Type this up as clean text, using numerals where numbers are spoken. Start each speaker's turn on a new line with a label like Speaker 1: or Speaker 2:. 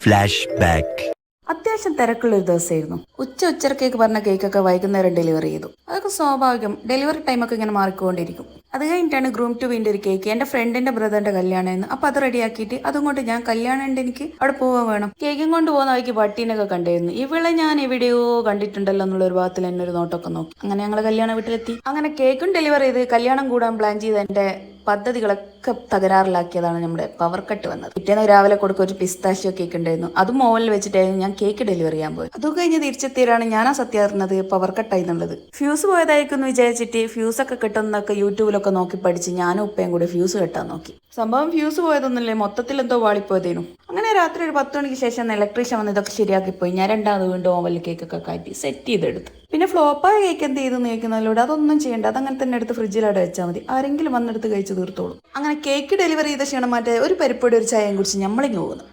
Speaker 1: Flash back.
Speaker 2: അത്യാവശ്യം തിരക്കുള്ളൊരു ദിവസമായിരുന്നു. ഉച്ചരക്കേക്ക് പറഞ്ഞ കേക്കൊക്കെ വൈകുന്നേരം ഡെലിവറി ചെയ്തു. അതൊക്കെ സ്വാഭാവികം. ഡെലിവറി ടൈമൊക്കെ ഇങ്ങനെ മാറിക്കൊണ്ടിരിക്കും. അത് കഴിഞ്ഞിട്ടാണ് ഗ്രൂം ടു ബീൻ്റെ ഒരു കേക്ക് എൻ്റെ ഫ്രണ്ടിന്റെ ബ്രദറിന്റെ കല്യാണമായിരുന്നു. അപ്പോൾ അത് റെഡിയാക്കിയിട്ട് അതും കൊണ്ട് ഞാൻ കല്യാണം ഉണ്ട്, എനിക്ക് അവിടെ പോവാൻ വേണം. കേക്കും കൊണ്ട് പോകുന്ന വഴിക്ക് പട്ടീനൊക്കെ കണ്ടായിരുന്നു. ഇവളെ ഞാൻ എവിടെയോ കണ്ടിട്ടുണ്ടല്ലോ എന്നുള്ള ഒരു ഭാഗത്തിൽ എന്നെ ഒരു നോട്ടൊക്കെ നോക്കി. അങ്ങനെ ഞങ്ങൾ കല്യാണ വീട്ടിലെത്തി. അങ്ങനെ കേക്കും ഡെലിവറി ചെയ്ത് കല്യാണം കൂടാൻ പ്ലാൻ ചെയ്ത് എൻ്റെ പദ്ധതികളൊക്കെ തകരാറിലാക്കിയതാണ് നമ്മുടെ പവർ കട്ട് വന്നത്. പിറ്റേന്ന് രാവിലെ കൊടുക്കുക ഒരു പിസ്താഷ്യോ കേക്ക് ഉണ്ടായിരുന്നു. അതും ഓവനിൽ വെച്ചിട്ടായിരുന്നു ഞാൻ കേക്ക് ഡെലിവറി ചെയ്യാൻ പോയി. അത് കഴിഞ്ഞ് തിരിച്ചെത്തിയാണ് ഞാൻ ആ സത്യം അറിഞ്ഞത് പവർ കട്ടായി എന്നുള്ളത്. ഫ്യൂസ് പോയതായിരിക്കും എന്ന് വിചാരിച്ചിട്ട് ഫ്യൂസൊക്കെ കിട്ടുന്നൊക്കെ യൂട്യൂബിലൊക്കെ നോക്കി പഠിച്ച് ഞാനും ഉപ്പയും കൂടി ഫ്യൂസ് കെട്ടാൻ നോക്കി. സംഭവം ഫ്യൂസ് പോയതൊന്നുമില്ലേ, മൊത്തത്തിൽ എന്തോ വാളിപ്പോയതേനു. അങ്ങനെ രാത്രി ഒരു 10 മണിക്ക് ശേഷം ഇലക്ട്രീഷ്യൻ വന്ന് ഇതൊക്കെ ശരിയാക്കിപ്പോയി. ഞാൻ രണ്ടാമത് വീണ്ടും ഓവനിൽ കേക്കൊക്കെ കാറ്റി സെറ്റ് ചെയ്തെടുത്ത്. പിന്നെ ഫ്ലോപ്പായ കേക്ക് എന്ത് ചെയ്ത് നോക്കുന്നതിലൂടെ അതൊന്നും ചെയ്യേണ്ട, അതങ്ങനെ തന്നെ എടുത്ത് ഫ്രിഡ്ജിലവിടെ വെച്ചാൽ മതി. ആരെങ്കിലും വന്നെടുത്ത് കഴിച്ച് തീർത്തോളും. അങ്ങനെ കേക്ക് ഡെലിവറി ചെയ്ത ക്ഷീണം മാറ്റേ ഒരു പരിപ്പോടെ ഒരു ചായയും കുടിച്ച് നമ്മളിങ്ങ് പോകുന്നു.